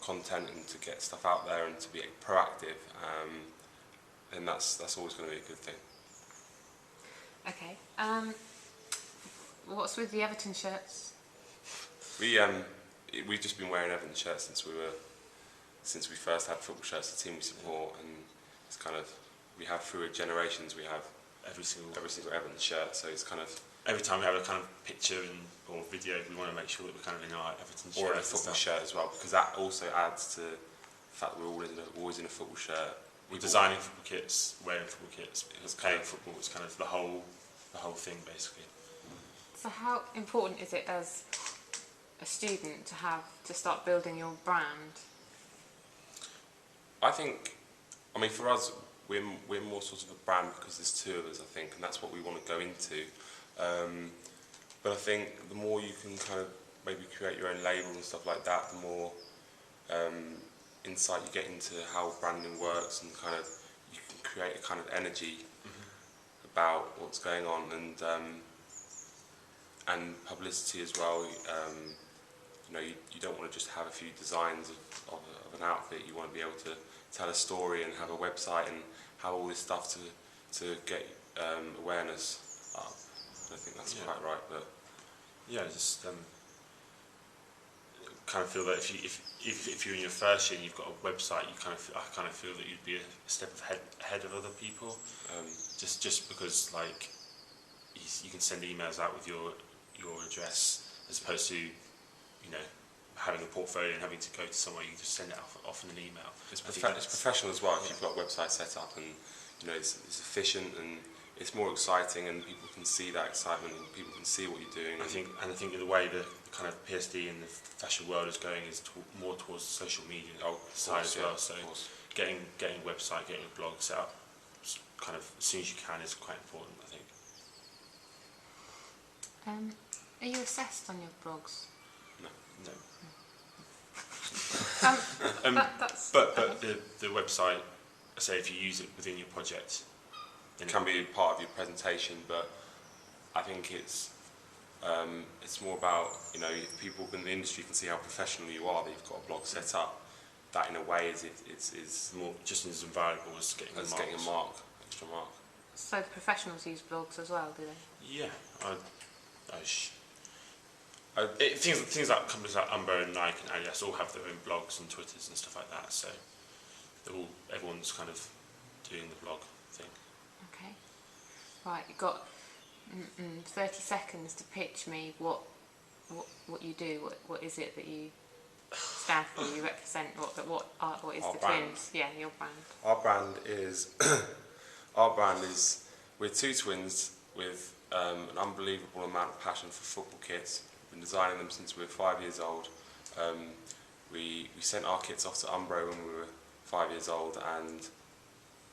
content and to get stuff out there and to be proactive, then that's always going to be a good thing. Okay. What's with the Everton shirts? We've just been wearing Everton shirts since we first had football shirts, the team we support, and it's kind of, we have through generations, we have every single Everton shirt, so it's kind of, every time we have a kind of picture or video, we want to make sure that we're kind of in our Everton shirt. Or in a football shirt as well, because that also adds to the fact that we're always in a football shirt. We're designing football kits, wearing football kits, because playing football is kind of the whole thing, basically. So how important is it as a student to start building your brand? I think, for us, we're more sort of a brand because there's two of us, I think, and that's what we want to go into. But I think the more you can kind of maybe create your own label and stuff like that, the more insight you get into how branding works, and kind of you can create a kind of energy about what's going on, and publicity as well. You don't want to just have a few designs of an outfit. You want to be able to tell a story and have a website and have all this stuff to get awareness up. I think that's quite right, but just kind of feel that if you're in your first year and you've got a website, I kind of feel that you'd be a step ahead of other people. Just because like you can send emails out with your address, as opposed to having a portfolio and having to go to somewhere. You just send it off in an email. It's professional as well. If you've got a website set up, and it's efficient and it's more exciting, and people can see that excitement and people can see what you're doing. I think the way the kind of PSD and the fashion world is going is more towards the social media side as well. So getting a website, getting a blog set up kind of as soon as you can is quite important, I think. Are you assessed on your blogs? No. But the website, I say, if you use it within your project, then it can be part of your presentation. But I think it's more about if people in the industry can see how professional you are, that you've got a blog set up. That in a way is more just as invaluable as getting a extra mark. So the professionals use blogs as well, do they? Yeah, things like companies like Umbro and Nike and Adidas all have their own blogs and Twitters and stuff like that. So everyone's kind of doing the blog thing. Okay. Right, you've got 30 seconds to pitch me what you do. What is it that you stand for? You represent what is our the brand. twins? Yeah, your brand. Our brand is we're two twins with an unbelievable amount of passion for football kits. We've been designing them since we were 5 years old. We sent our kits off to Umbro when we were 5 years old, and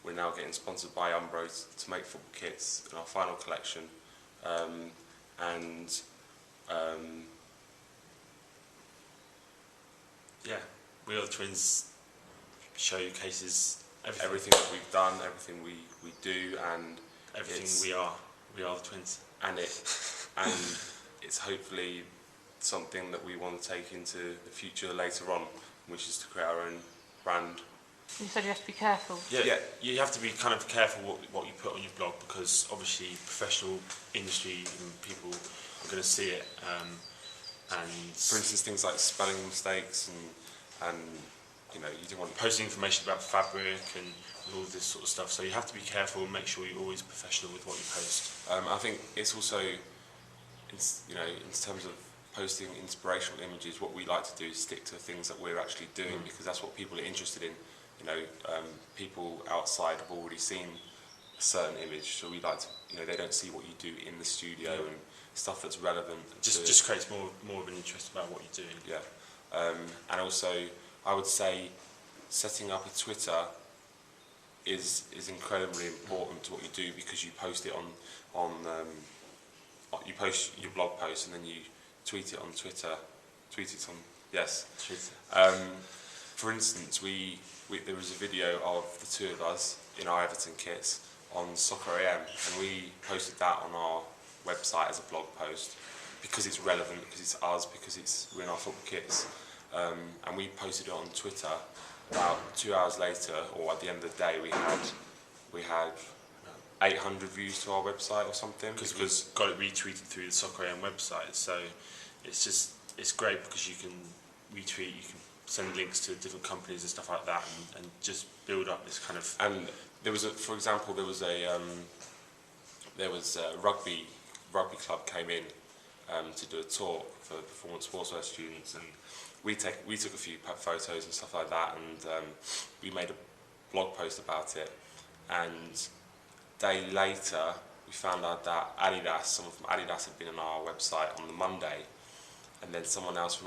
we're now getting sponsored by Umbro to make football kits in our final collection. We Are the Twins showcases everything that we've done, everything we do, and everything we are the twins. And it's hopefully something that we want to take into the future later on, which is to create our own brand. You said you have to be careful. Yeah, you have to be kind of careful what you put on your blog, because obviously professional industry and people are going to see it. And for instance, things like spelling mistakes and you don't want posting information about fabric and all this sort of stuff. So you have to be careful and make sure you're always professional with what you post. I think it's also, in terms of posting inspirational images, what we like to do is stick to things that we're actually doing, because that's what people are interested in. People outside have already seen a certain image, so we like to, they don't see what you do in the studio and stuff that's relevant. Just creates more of an interest about what you're doing. Yeah, and also I would say setting up a Twitter is incredibly important to what you do, because you post it on you post your blog post and then you tweet it on Twitter. Twitter. For instance, there was a video of the two of us in our Everton kits on Soccer AM, and we posted that on our website as a blog post because it's relevant, because it's us, because we're in our football kits. and we posted it on Twitter. About 2 hours later, or at the end of the day, we had 800 views to our website or something. Because we've got it retweeted through the Soccer AM website, so it's great because you can retweet, you can send links to different companies and stuff like that, and just build up this kind of. And there was for example, there was a rugby club came in to do a talk for performance sportswear students, and we took a few photos and stuff like that, and we made a blog post about it. And a day later, we found out that someone from Adidas had been on our website on the Monday, and then someone else from